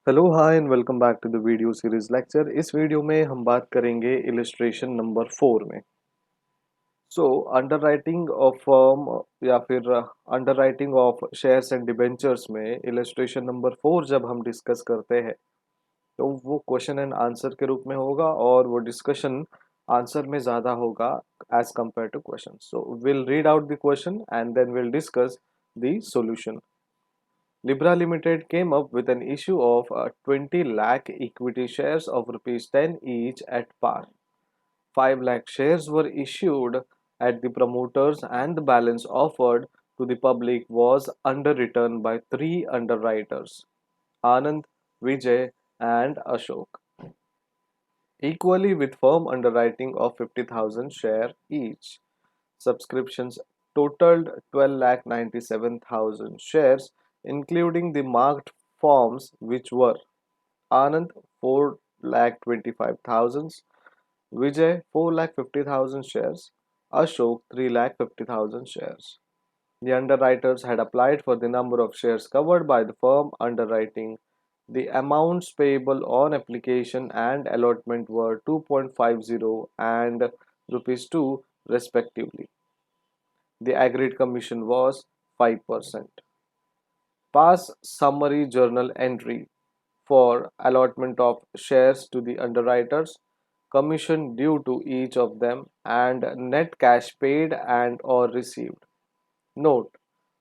Hello hi and welcome back to the video series lecture. इस video में हम बात करेंगे इलिस्ट्रेशन नंबर 4 में। सो अंडरराइटिंग ऑफ फर्म या फिर underwriting of shares and debentures में इलिस्ट्रेशन नंबर 4 जब हम डिस्कस करते हैं तो वो क्वेश्चन एंड आंसर के रूप में होगा और वो डिस्कशन आंसर में ज़्यादा होगा as compare to question. So will read out the question and then will discuss the solution. Libra Limited came up with an issue of 20 lakh equity shares of rupees 10 each at par. 5 lakh shares were issued at the promoters and the balance offered to the public was underwritten by three underwriters, Anand, Vijay and Ashok, equally with firm underwriting of 50,000 share each. Subscriptions totaled 12,97,000 shares, including the marked forms which were Anand 4,25,000, Vijay 4,50,000 shares, Ashok 3,50,000 shares. The underwriters had applied for the number of shares covered by the firm underwriting. The amounts payable on application and allotment were 2.50 and rupees 2 respectively. The agreed commission was 5%. Pass summary journal entry for allotment of shares to the underwriters, commission due to each of them, and net cash paid and or received. Note: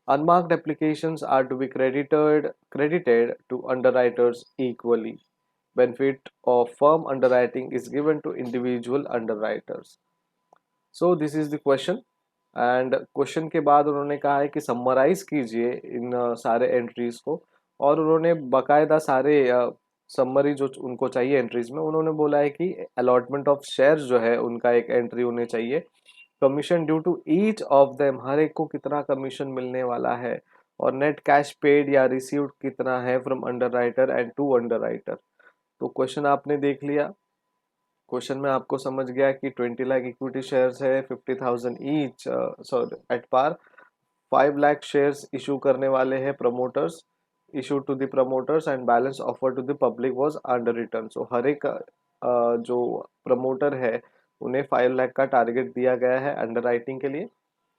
unmarked applications are to be credited to underwriters equally. Benefit of firm underwriting is given to individual underwriters. So this is the question. And question के बाद उन्होंने कहा है कि summarise कीजिए इन सारे entries को, और उन्होंने बकायदा सारे समरी जो उनको चाहिए एंट्रीज में उन्होंने बोला है कि अलॉटमेंट ऑफ शेयर्स जो है उनका एक एंट्री होनी चाहिए, commission due to each of them, हर एक को कितना कमीशन मिलने वाला है, और नेट कैश पेड या रिसीव्ड कितना है from underwriter and to underwriter. तो क्वेश्चन आपने देख लिया। क्वेश्चन में आपको समझ गया कि 20 लाख इक्विटी शेयर्स है, 50,000 each sorry at par, 5 lakh shares issue करने वाले हैं promoters, issue to the promoters and balance offer to the public was underwritten. So हर एक जो प्रमोटर है उन्हें 5 लाख का टारगेट दिया गया है अंडर राइटिंग के लिए,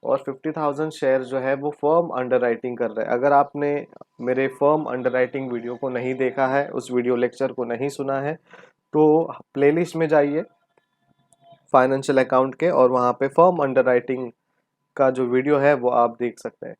और 50,000 शेयर जो है वो फर्म अंडर राइटिंग कर रहे हैं। अगर आपने मेरे फर्म अंडर राइटिंग वीडियो को नहीं देखा है, उस वीडियो लेक्चर को नहीं सुना है, तो प्लेलिस्ट में जाइए फाइनेंशियल अकाउंट के, और वहाँ पे फर्म अंडरराइटिंग का जो वीडियो है वो आप देख सकते हैं।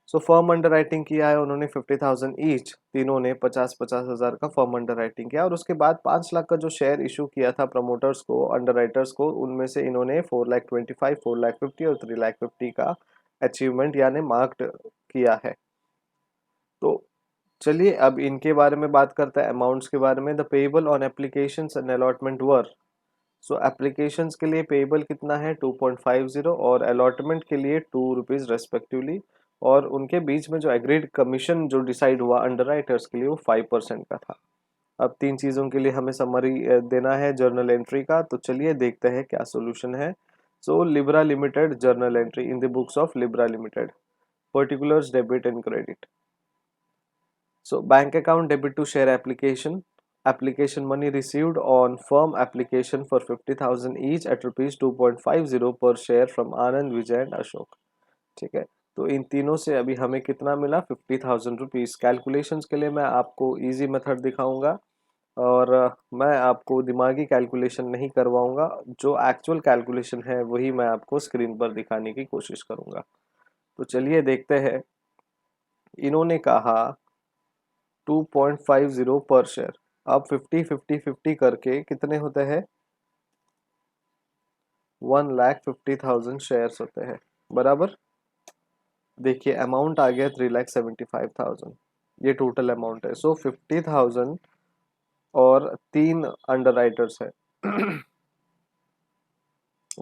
सो फर्म अंडरराइटिंग किया है उन्होंने 50,000 ईच, तीनों ने 50,000 का फर्म अंडरराइटिंग किया, और उसके बाद 5 लाख का जो शेयर इशू किया था प्रमोटर्स को, अंडरराइटर्स को, उनमें से इन्होंने 4,25,000, 4,50,000 और 3,50,000 का अचीवमेंट यानी मार्क्ड किया है। तो चलिए अब इनके बारे में बात करते हैं, अमाउंट्स के बारे में। The payable on applications and allotment were, so applications के लिए पेबल कितना है 2.50 और अलॉटमेंट के लिए 2 रुपीज़ रेस्पेक्टिवली, और उनके बीच में जो एग्रीड कमीशन जो डिसाइड हुआ अंडरराइटर्स के लिए वो 5% का था। अब तीन चीज़ों के लिए हमें समरी देना है जर्नल एंट्री का, तो चलिए देखते हैं क्या सोल्यूशन है। So Libra limited journal entry in the books of Libra limited, particulars debit and credit. So bank account debit to share application money received on firm application for 50,000 each at rupees 2.50 per share from Anand, Vijay and Ashok। ठीक है, तो इन तीनों से अभी हमें कितना मिला 50,000 rupees. Calculations के लिए मैं आपको इजी मेथड दिखाऊंगा, और मैं आपको दिमागी कैलकुलेशन नहीं करवाऊंगा, जो एक्चुअल कैलकुलेशन है वही मैं आपको स्क्रीन पर दिखाने की कोशिश करूंगा। तो चलिए देखते हैं। इन्होंने कहा 2.50 पर शेयर। अब 50 करके कितने होते हैं, 1,50,000 शेयर्स होते हैं, बराबर। देखिए अमाउंट आ गया 3,75,000, ये टोटल अमाउंट है। सो 50,000 और तीन अंडर राइटर्स है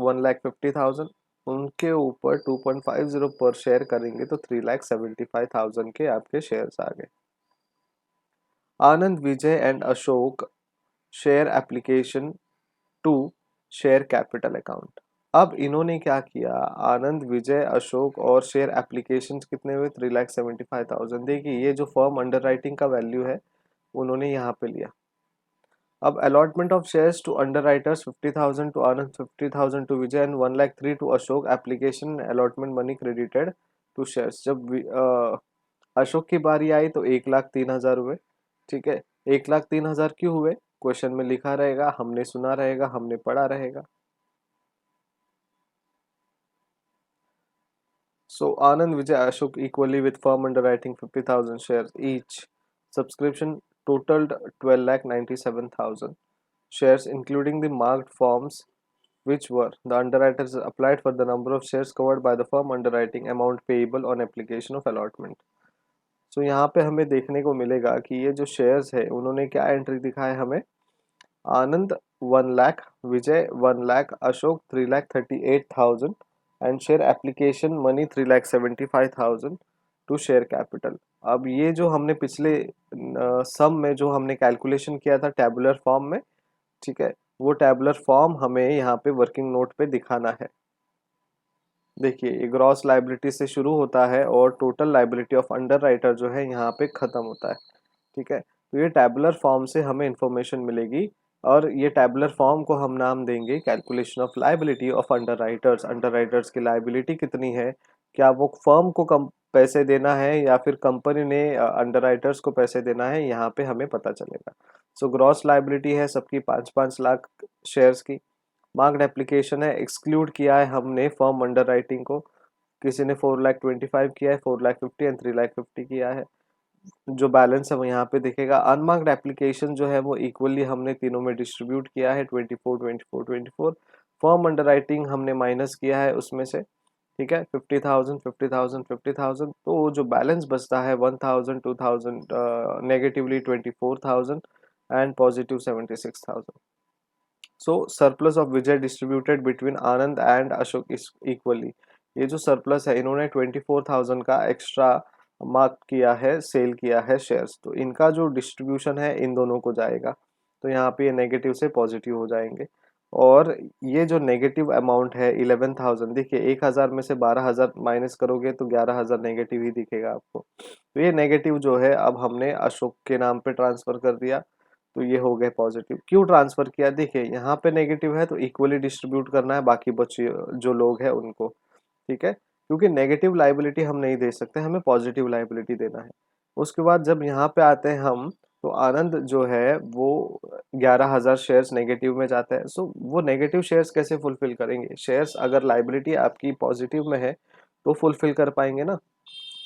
1,50,000, उनके ऊपर 2.50 पर शेयर करेंगे तो 3,75,000 के आपके शेयर्स आ गए। Anand, Vijay and Ashok share application to share capital account. अब इन्होंने क्या किया, आनंद, विजय, अशोक और शेयर एप्लीकेशन कितने हुए, 3,75,000। देखिए ये जो फर्म अंडर राइटिंग का वैल्यू है उन्होंने यहाँ पे लिया। अब allotment of shares to underwriters 50,000 to Anand, 50,000 to Vijay and 1,03,000 to Ashok, application allotment money credited to shares. जब अशोक की बारी आई तो 1,03,000 हुए। ठीक है, 1,03,000 क्यों हुए, क्वेश्चन में लिखा रहेगा, हमने सुना रहेगा, हमने पढ़ा रहेगा। So Anand, Vijay, Ashok equally with firm underwriting 50,000 shares each. Subscription totaled 12,97,000 shares, including the marked forms, which were the underwriters applied for the number of shares covered by the firm underwriting amount payable on application of allotment. So यहाँ पे हमें देखने को मिलेगा कि ये जो shares है उन्होंने क्या एंट्री दिखाया हमें, Anand 1 lakh, Vijay 1 lakh, Ashok 3,38,000 and share application money 3,75,000 to share capital. अब ये जो हमने पिछले सम में जो हमने कैलकुलेशन किया था टैबुलर फॉर्म में, ठीक है, वो टैबुलर फॉर्म हमें यहाँ पे वर्किंग नोट पे दिखाना है। देखिए ये ग्रॉस लाइबिलिटी से शुरू होता है और total liability of under writer जो है यहाँ पे खत्म होता है। ठीक है, तो ये टैबुलर फॉर्म से हमें इंफॉर्मेशन मिलेगी और ये टैबुलर फॉर्म को हम नाम देंगे calculation of liability of under writers. Under writers की लाइबिलिटी कितनी है, क्या वो फर्म को कम पैसे देना है या फिर कंपनी ने अंडर राइटर्स को पैसे देना है, यहाँ पे हमें पता चलेगा। सो ग्रॉस लाइबिलिटी है सबकी 5-5 लाख शेयर्स की। मार्क्ड एप्लीकेशन है, एक्सक्लूड किया है हमने फर्म अंडर राइटिंग को, किसी ने 4,25,000 किया है, 4,50,000 एंड 3,50,000 किया है। जो बैलेंस है वो यहाँ पे दिखेगा। अनमार्क्ड एप्लीकेशन जो है वो इक्वली हमने तीनों में डिस्ट्रीब्यूट किया है, 24 24 24। फर्म अंडर राइटिंग हमने माइनस किया है उसमें से, ठीक है, 50,000 50,000 50,000, तो जो बैलेंस बचता है 1,000 2,000, negatively 24,000 and positive 76,000। So surplus of Vijay distributed between Anand and Ashok is equally. ये जो सरप्लस है इन्होंने 24,000 का एक्स्ट्रा मार्क किया है, सेल किया है शेयर्स, तो इनका जो डिस्ट्रीब्यूशन है इन दोनों को जाएगा, तो यहाँ पे ये नेगेटिव से पॉजिटिव हो जाएंगे। और ये जो नेगेटिव अमाउंट है 11,000, देखिए 1,000 में से 12,000 माइनस करोगे तो 11,000 नेगेटिव ही दिखेगा आपको। तो ये नेगेटिव जो है अब हमने अशोक के नाम पे ट्रांसफर कर दिया, तो ये हो गए पॉजिटिव। क्यों ट्रांसफर किया, देखिए यहाँ पे नेगेटिव है तो इक्वली डिस्ट्रीब्यूट करना है बाकी बचे जो लोग हैं उनको। ठीक है, क्योंकि नेगेटिव लाइबिलिटी हम नहीं दे सकते, हमें पॉजिटिव लाइबिलिटी देना है। उसके बाद जब यहाँ पे आते हैं हम, तो आनंद जो है वो 11,000 शेयर्स नेगेटिव में जाता है। सो वो नेगेटिव शेयर्स कैसे फुलफिल करेंगे, शेयर्स अगर लाइबिलिटी आपकी पॉजिटिव में है तो फुलफिल कर पाएंगे ना।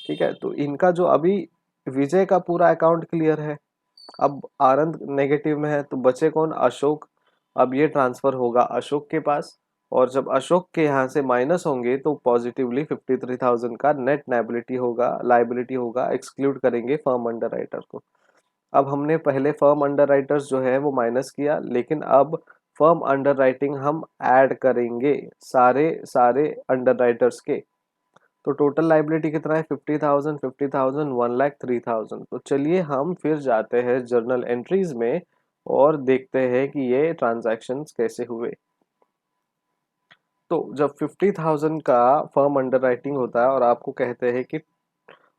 ठीक है, तो इनका जो अभी विजय का पूरा अकाउंट क्लियर है, अब आनंद नेगेटिव में है तो बचे कौन, अशोक। अब ये ट्रांसफर होगा अशोक के पास, और जब अशोक के यहाँ से माइनस होंगे तो पॉजिटिवली 53,000 का नेट लाइबिलिटी होगा, एक्सक्लूड करेंगे फर्म अंडर राइटर को। अब हमने पहले फर्म अंडर राइटर्स जो है वो माइनस किया, लेकिन अब फर्म अंडर राइटिंग हम ऐड करेंगे सारे सारे अंडर राइटर्स के। तो टोटल लाइबिलिटी कितना है, 50,000 50,000 1,03,000। तो चलिए हम फिर जाते हैं जर्नल एंट्रीज में और देखते हैं कि ये ट्रांजैक्शंस कैसे हुए। तो जब 50,000 का फर्म अंडर राइटिंग होता है और आपको कहते हैं कि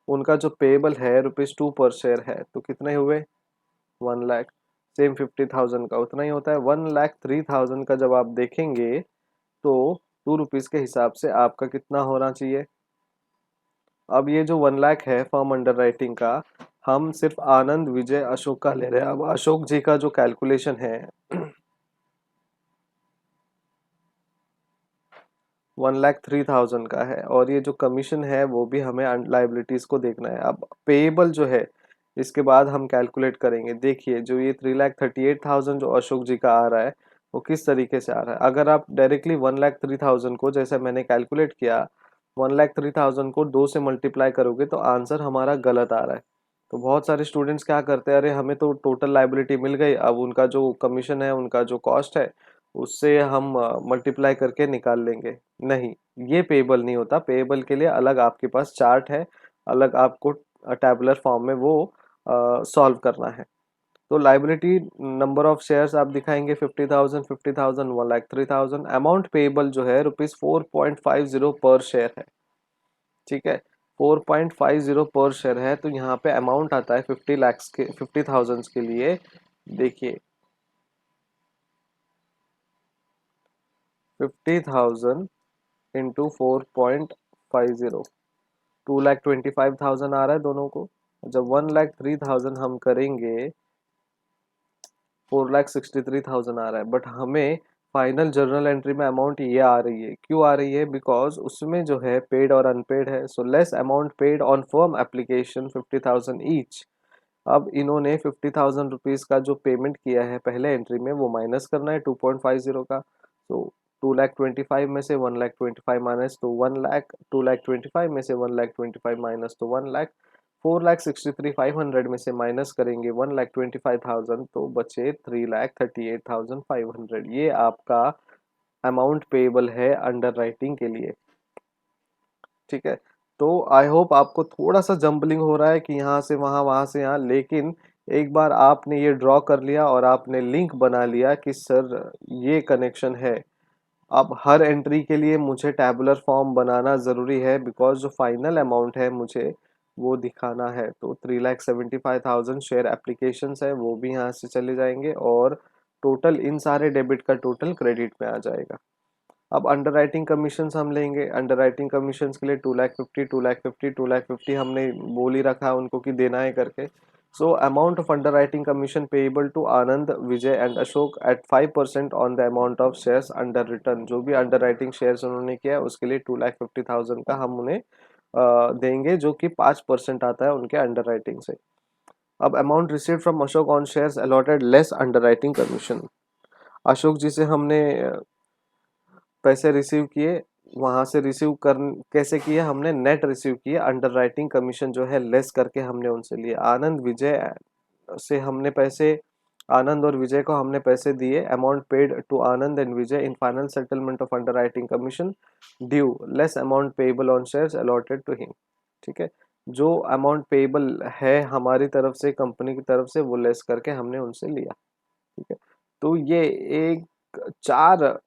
उनका जो पेबल है ₹2 पर शेयर है, तो कितने हुए, 1 लाख। सेम 50,000 का उतना ही होता है। 1,03,000 का जब आप देखेंगे तो ₹2 के हिसाब से आपका कितना होना चाहिए। अब ये जो 1 लाख है फर्म अंडर राइटिंग का, हम सिर्फ आनंद, विजय, अशोक का ले रहे हैं। अब अशोक जी का जो कैलकुलेशन है 1,03,000 का है, और ये जो कमीशन है वो भी हमें लाइबिलिटीज को देखना है। अब पेएबल जो है इसके बाद हम कैलकुलेट करेंगे। देखिए जो ये 3,38,000 जो अशोक जी का आ रहा है वो किस तरीके से आ रहा है। अगर आप डायरेक्टली 1,03,000 को, जैसे मैंने कैलकुलेट किया, 1,03,000 को 2 से मल्टीप्लाई करोगे तो आंसर हमारा गलत आ रहा है। तो बहुत सारे स्टूडेंट्स क्या करते हैं, अरे हमें तो टोटल लाइबिलिटी मिल गई, अब उनका जो कमीशन है, उनका जो कॉस्ट है, उससे हम मल्टीप्लाई करके निकाल लेंगे। नहीं, ये पेएबल नहीं होता। पेएबल के लिए अलग आपके पास चार्ट है, अलग आपको टैबुलर फॉर्म में वो सॉल्व करना है। तो लाइबिलिटी नंबर ऑफ शेयर्स आप दिखाएंगे 50,000, 50,000, 1,03,000। अमाउंट पेएबल जो है ₹4.50 पर शेयर है, ठीक है। 4.50 पर शेयर है, तो यहाँ पे अमाउंट आता है 50 लाख के, 50,000 के लिए। देखिए 50,000 इंटू 4.50, 2,25,000 आ रहा है दोनों को। जब 1,03,000 हम करेंगे, 4,63,000 आ रहा है, बट हमें फाइनल जर्नल एंट्री में अमाउंट ये आ रही है। क्यों आ रही है? बिकॉज उसमें जो है पेड और अनपेड है। So less amount paid on firm application 50,000 each. अब इन्होंने 50,000 रुपीज का जो पेमेंट किया है पहले एंट्री में, वो माइनस करना है 2.50 का। तो 2,25,000 में से 1,25,000 माइनस तो 1,00,000, 2,25,000 में से 1,25,000 माइनस तो 1,00,000, 4,63,500 में से माइनस करेंगे 1,25,000 तो बचे 3,38,500। ये आपका अमाउंट पेएबल है अंडर राइटिंग के लिए, ठीक है। तो आई होप आपको थोड़ा सा जंबलिंग हो रहा है कि यहाँ से वहाँ से यहाँ, लेकिन एक बार आपने ये ड्रॉ कर लिया और आपने लिंक बना लिया कि सर ये कनेक्शन है। अब हर एंट्री के लिए मुझे टैबुलर फॉर्म बनाना ज़रूरी है, बिकॉज जो फाइनल अमाउंट है मुझे वो दिखाना है। तो 3,75,000 शेयर एप्लीकेशंस है, वो भी यहाँ से चले जाएंगे और टोटल इन सारे डेबिट का टोटल क्रेडिट में आ जाएगा। अब अंडर राइटिंग कमीशन हम लेंगे। अंडर राइटिंग कमीशन के लिए 2,50,000, 2,50,000, 2,50,000 हमने बोल ही रखा है उनको कि देना है करके। So amount of underwriting commission payable to Anand, Vijay and Ashok at 5% on the amount of shares underwritten. जो भी अंडर राइटिंग शेयर्स उन्होंने किया है उसके लिए 2,50,000 का हम उन्हें देंगे, जो कि 5% आता है उनके अंडर राइटिंग से। अब amount received from Ashok on shares allotted less underwriting commission. Ashok ji से हमने पैसे रिसीव किए, वहां से रिसीव कर कैसे किए? हमने नेट रिसीव किए, अंडर राइटिंग कमीशन जो है लेस करके हमने उनसे लिए। आनंद विजय से हमने पैसे, आनंद और विजय को हमने पैसे दिए। Amount paid to Anand and Vijay in final settlement of underwriting commission due less amount payable on shares allotted to him, ठीक है। जो अमाउंट पेएबल है हमारी तरफ से, कंपनी की तरफ से, वो लेस करके हमने उनसे लिया, ठीक है। तो ये एक 4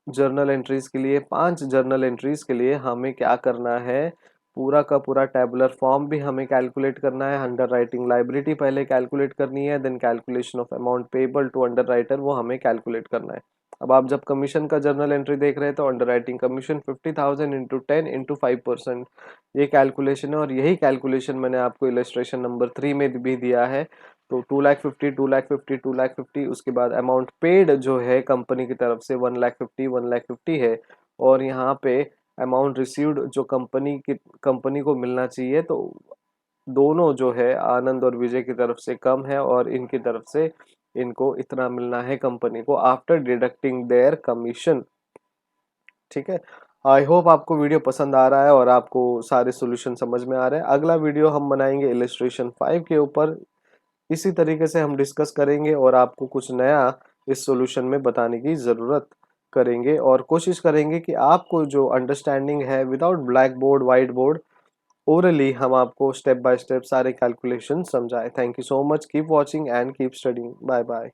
जर्नल एंट्रीज के लिए, 5 जर्नल एंट्रीज के लिए हमें क्या करना है? पूरा का पूरा टैबुलर फॉर्म भी हमें कैलकुलेट करना है। अंडर राइटिंग लाइबिलिटी पहले कैलकुलेट करनी है, then calculation of amount payable to underwriter वो हमें कैलकुलेट करना है। अब आप जब कमीशन का जर्नल एंट्री देख रहे हैं तो under writing commission 50,000 into 10 into 5%, ये कैलकुलेशन है। और यही कैलकुलेशन मैंने आपको इलस्ट्रेशन नंबर 3 में भी दिया है। तो 2,50,000, 2,50,000, 2,50,000, उसके बाद अमाउंट पेड जो है कंपनी की तरफ से 1,50,000, 1,50,000 है। और यहाँ पे अमाउंट रिसीव्ड जो कंपनी को मिलना चाहिए, तो दोनों जो है आनंद और विजय की तरफ से कम है और इनकी तरफ से इनको इतना मिलना है कंपनी को आफ्टर डिडक्टिंग देयर कमीशन, ठीक है। आई होप आपको वीडियो पसंद आ रहा है और आपको सारे सॉल्यूशन समझ में आ रहे हैं। अगला वीडियो हम बनाएंगे इलस्ट्रेशन 5 के ऊपर। इसी तरीके से हम डिस्कस करेंगे और आपको कुछ नया इस सॉल्यूशन में बताने की ज़रूरत करेंगे, और कोशिश करेंगे कि आपको जो अंडरस्टैंडिंग है without blackboard, whiteboard, orally हम आपको स्टेप बाय स्टेप सारे कैलकुलेशन समझाएं। Thank you so much, keep watching and keep studying. Bye bye.